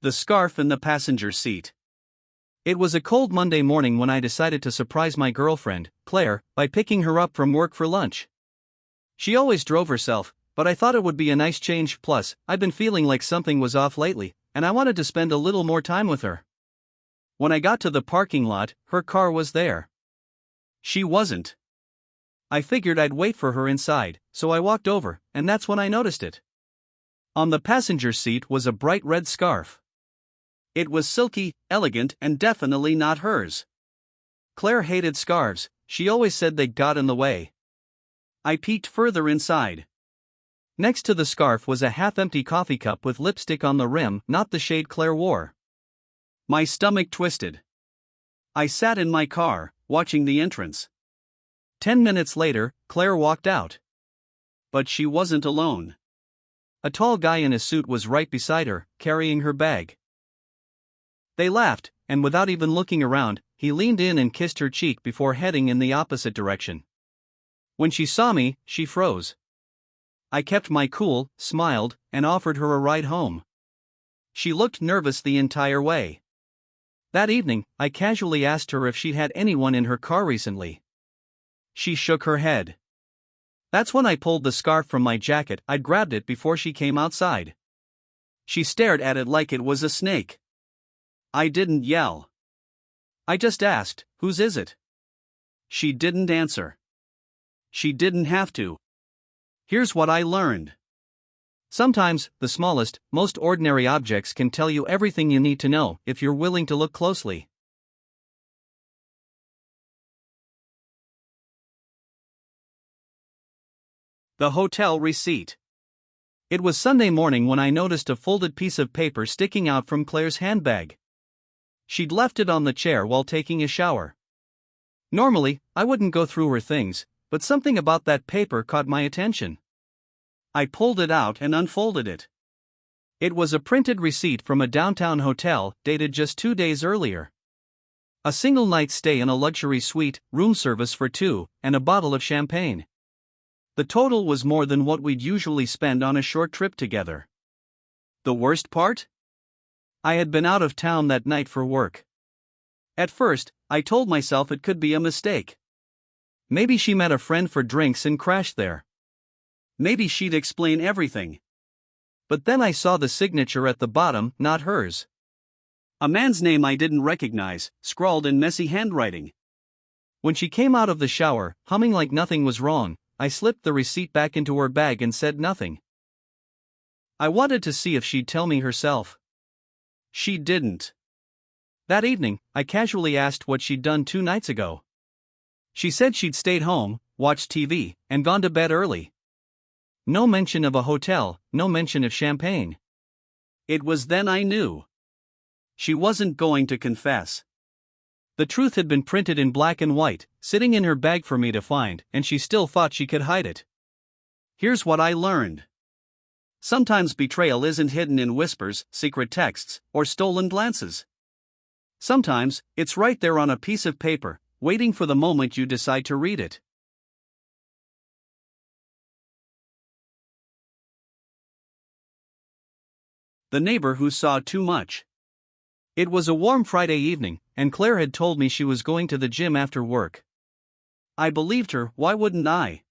The scarf in the passenger seat. It was a cold Monday morning when I decided to surprise my girlfriend, Claire, by picking her up from work for lunch. She always drove herself, but I thought it would be a nice change. Plus, I'd been feeling like something was off lately, and I wanted to spend a little more time with her. When I got to the parking lot, her car was there. She wasn't. I figured I'd wait for her inside, so I walked over, and that's when I noticed it. On the passenger seat was a bright red scarf. It was silky, elegant, and definitely not hers. Claire hated scarves. She always said they got in the way. I peeked further inside. Next to the scarf was a half-empty coffee cup with lipstick on the rim, not the shade Claire wore. My stomach twisted. I sat in my car, watching the entrance. 10 minutes later, Claire walked out. But she wasn't alone. A tall guy in a suit was right beside her, carrying her bag. They laughed, and without even looking around, he leaned in and kissed her cheek before heading in the opposite direction. When she saw me, she froze. I kept my cool, smiled, and offered her a ride home. She looked nervous the entire way. That evening, I casually asked her if she'd had anyone in her car recently. She shook her head. That's when I pulled the scarf from my jacket. I'd grabbed it before she came outside. She stared at it like it was a snake. I didn't yell. I just asked, "Whose is it?" She didn't answer. She didn't have to. Here's what I learned. Sometimes, the smallest, most ordinary objects can tell you everything you need to know if you're willing to look closely. The hotel receipt. It was Sunday morning when I noticed a folded piece of paper sticking out from Claire's handbag. She'd left it on the chair while taking a shower. Normally, I wouldn't go through her things, but something about that paper caught my attention. I pulled it out and unfolded it. It was a printed receipt from a downtown hotel, dated just 2 days earlier. A single night stay in a luxury suite, room service for two, and a bottle of champagne. The total was more than what we'd usually spend on a short trip together. The worst part? I had been out of town that night for work. At first, I told myself it could be a mistake. Maybe she met a friend for drinks and crashed there. Maybe she'd explain everything. But then I saw the signature at the bottom, not hers. A man's name I didn't recognize, scrawled in messy handwriting. When she came out of the shower, humming like nothing was wrong, I slipped the receipt back into her bag and said nothing. I wanted to see if she'd tell me herself. She didn't. That evening, I casually asked what she'd done 2 nights ago. She said she'd stayed home, watched TV, and gone to bed early. No mention of a hotel, no mention of champagne. It was then I knew. She wasn't going to confess. The truth had been printed in black and white, sitting in her bag for me to find, and she still thought she could hide it. Here's what I learned. Sometimes betrayal isn't hidden in whispers, secret texts, or stolen glances. Sometimes, it's right there on a piece of paper, waiting for the moment you decide to read it. The neighbor who saw too much. It was a warm Friday evening, and Claire had told me she was going to the gym after work. I believed her, why wouldn't I?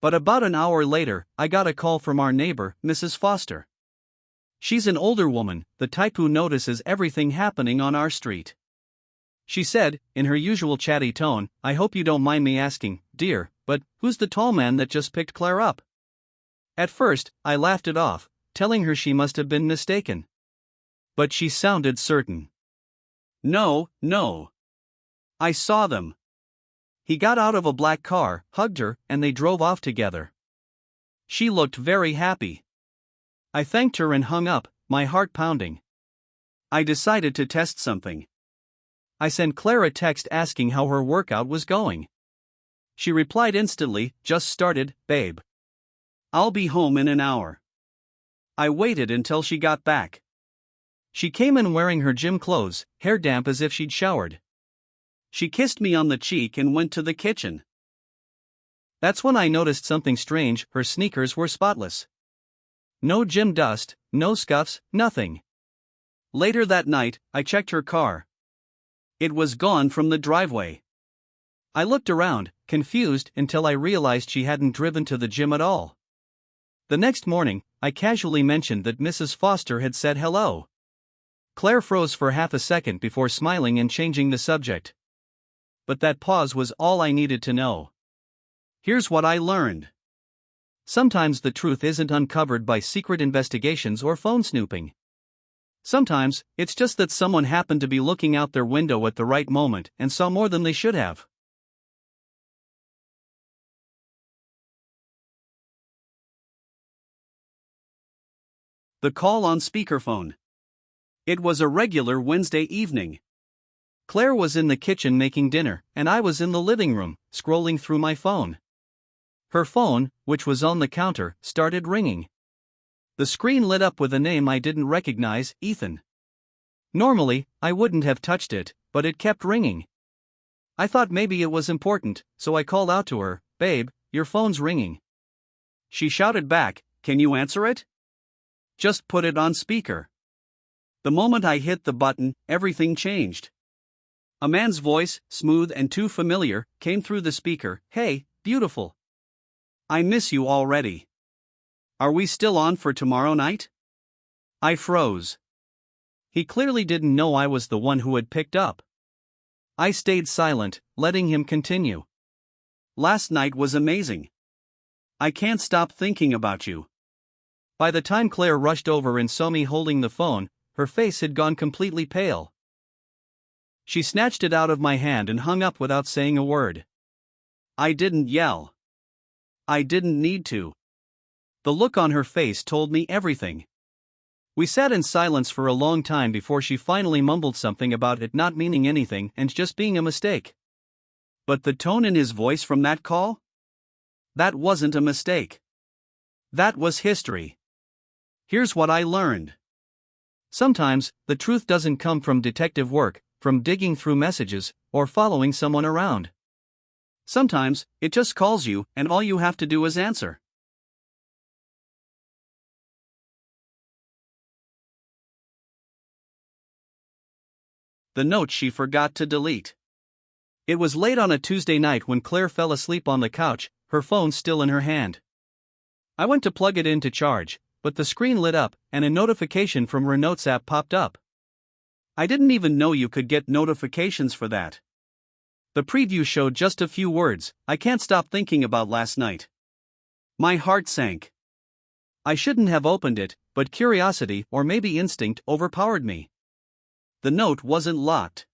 But about an hour later, I got a call from our neighbor, Mrs. Foster. She's an older woman, the type who notices everything happening on our street. She said, in her usual chatty tone, "I hope you don't mind me asking, dear, but who's the tall man that just picked Claire up?" At first, I laughed it off, telling her she must have been mistaken. But she sounded certain. No. I saw them. He got out of a black car, hugged her, and they drove off together. She looked very happy. I thanked her and hung up, my heart pounding. I decided to test something. I sent Claire a text asking how her workout was going. She replied instantly, "Just started, babe. I'll be home in an hour." I waited until she got back. She came in wearing her gym clothes, hair damp as if she'd showered. She kissed me on the cheek and went to the kitchen. That's when I noticed something strange. Her sneakers were spotless. No gym dust, no scuffs, nothing. Later that night, I checked her car. It was gone from the driveway. I looked around, confused, until I realized she hadn't driven to the gym at all. The next morning, I casually mentioned that Mrs. Foster had said hello. Claire froze for half a second before smiling and changing the subject. But that pause was all I needed to know. Here's what I learned. Sometimes the truth isn't uncovered by secret investigations or phone snooping. Sometimes, it's just that someone happened to be looking out their window at the right moment and saw more than they should have. The call on speakerphone. It was a regular Wednesday evening. Claire was in the kitchen making dinner, and I was in the living room, scrolling through my phone. Her phone, which was on the counter, started ringing. The screen lit up with a name I didn't recognize, Ethan. Normally, I wouldn't have touched it, but it kept ringing. I thought maybe it was important, so I called out to her, "Babe, your phone's ringing." She shouted back, "Can you answer it? Just put it on speaker." The moment I hit the button, everything changed. A man's voice, smooth and too familiar, came through the speaker. "Hey, beautiful. I miss you already. Are we still on for tomorrow night?" I froze. He clearly didn't know I was the one who had picked up. I stayed silent, letting him continue. "Last night was amazing. I can't stop thinking about you." By the time Claire rushed over and saw me holding the phone, her face had gone completely pale. She snatched it out of my hand and hung up without saying a word. I didn't yell. I didn't need to. The look on her face told me everything. We sat in silence for a long time before she finally mumbled something about it not meaning anything and just being a mistake. But the tone in his voice from that call? That wasn't a mistake. That was history. Here's what I learned. Sometimes, the truth doesn't come from detective work, from digging through messages, or following someone around. Sometimes, it just calls you, and all you have to do is answer. The note she forgot to delete. It was late on a Tuesday night when Claire fell asleep on the couch, her phone still in her hand. I went to plug it in to charge, but the screen lit up, and a notification from her Notes app popped up. I didn't even know you could get notifications for that. The preview showed just a few words, "I can't stop thinking about last night." My heart sank. I shouldn't have opened it, but curiosity or maybe instinct overpowered me. The note wasn't locked.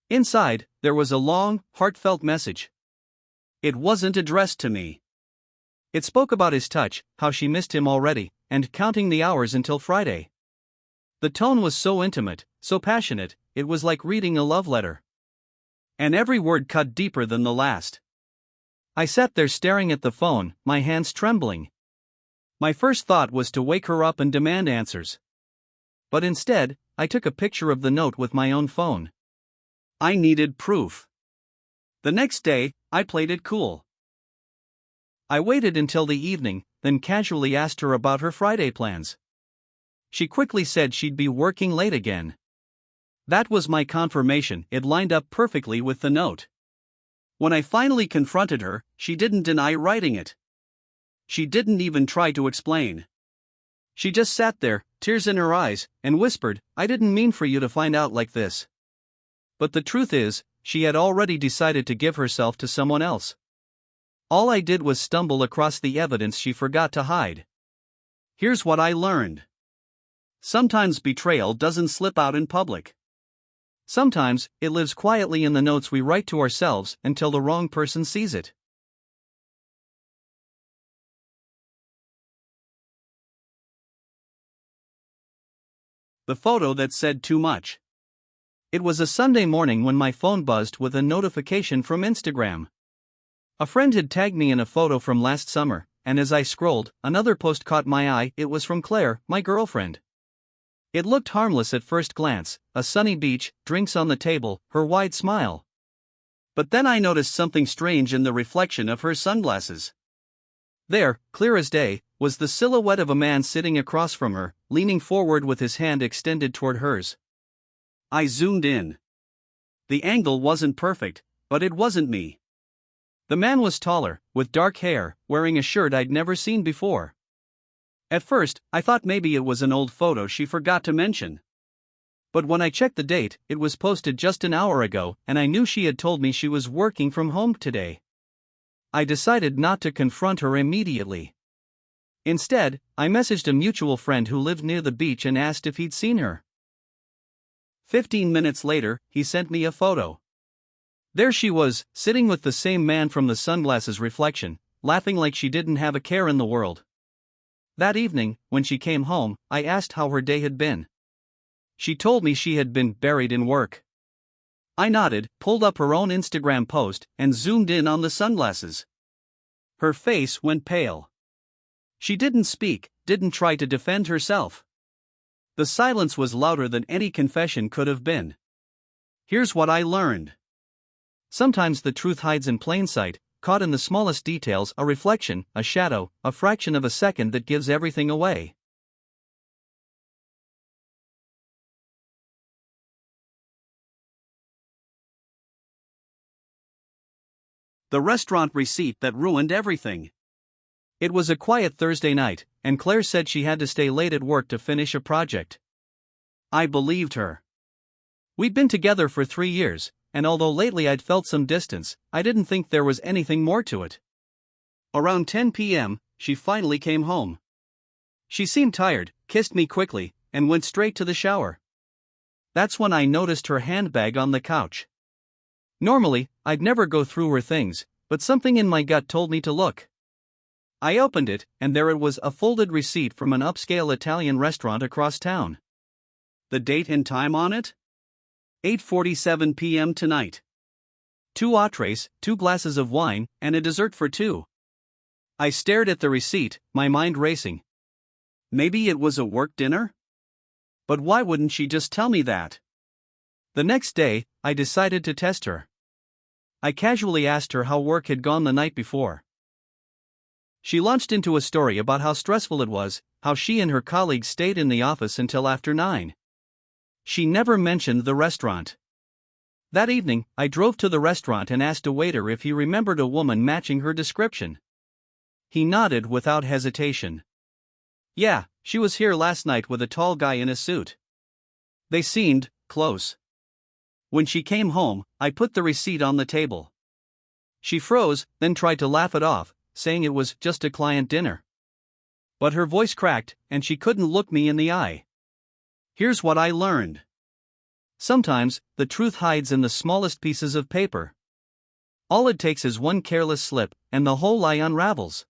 Inside, there was a long, heartfelt message. It wasn't addressed to me. It spoke about his touch, how she missed him already, and counting the hours until Friday. The tone was so intimate, so passionate, it was like reading a love letter. And every word cut deeper than the last. I sat there staring at the phone, my hands trembling. My first thought was to wake her up and demand answers. But instead, I took a picture of the note with my own phone. I needed proof. The next day, I played it cool. I waited until the evening, then casually asked her about her Friday plans. She quickly said she'd be working late again. That was my confirmation, it lined up perfectly with the note. When I finally confronted her, she didn't deny writing it. She didn't even try to explain. She just sat there, tears in her eyes, and whispered, "I didn't mean for you to find out like this." But the truth is, she had already decided to give herself to someone else. All I did was stumble across the evidence she forgot to hide. Here's what I learned. Sometimes betrayal doesn't slip out in public. Sometimes, it lives quietly in the notes we write to ourselves until the wrong person sees it. The photo that said too much. It was a Sunday morning when my phone buzzed with a notification from Instagram. A friend had tagged me in a photo from last summer, and as I scrolled, another post caught my eye. It was from Claire, my girlfriend. It looked harmless at first glance, a sunny beach, drinks on the table, her wide smile. But then I noticed something strange in the reflection of her sunglasses. There, clear as day, was the silhouette of a man sitting across from her, leaning forward with his hand extended toward hers. I zoomed in. The angle wasn't perfect, but it wasn't me. The man was taller, with dark hair, wearing a shirt I'd never seen before. At first, I thought maybe it was an old photo she forgot to mention. But when I checked the date, it was posted just an hour ago, and I knew she had told me she was working from home today. I decided not to confront her immediately. Instead, I messaged a mutual friend who lived near the beach and asked if he'd seen her. 15 minutes later, he sent me a photo. There she was, sitting with the same man from the sunglasses reflection, laughing like she didn't have a care in the world. That evening, when she came home, I asked how her day had been. She told me she had been buried in work. I nodded, pulled up her own Instagram post, and zoomed in on the sunglasses. Her face went pale. She didn't speak, didn't try to defend herself. The silence was louder than any confession could have been. Here's what I learned. Sometimes the truth hides in plain sight, caught in the smallest details, a reflection, a shadow, a fraction of a second that gives everything away. The restaurant receipt that ruined everything. It was a quiet Thursday night, and Claire said she had to stay late at work to finish a project. I believed her. We'd been together for 3 years, and although lately I'd felt some distance, I didn't think there was anything more to it. Around 10 p.m., she finally came home. She seemed tired, kissed me quickly, and went straight to the shower. That's when I noticed her handbag on the couch. Normally, I'd never go through her things, but something in my gut told me to look. I opened it, and there it was, a folded receipt from an upscale Italian restaurant across town. The date and time on it? 8:47 p.m. tonight. 2 entrees, 2 glasses of wine, and a dessert for 2. I stared at the receipt, my mind racing. Maybe it was a work dinner? But why wouldn't she just tell me that? The next day, I decided to test her. I casually asked her how work had gone the night before. She launched into a story about how stressful it was, how she and her colleagues stayed in the office until after 9. She never mentioned the restaurant. That evening, I drove to the restaurant and asked a waiter if he remembered a woman matching her description. He nodded without hesitation. Yeah, she was here last night with a tall guy in a suit. They seemed close. When she came home, I put the receipt on the table. She froze, then tried to laugh it off, saying it was just a client dinner. But her voice cracked, and she couldn't look me in the eye. Here's what I learned. Sometimes, the truth hides in the smallest pieces of paper. All it takes is one careless slip, and the whole lie unravels.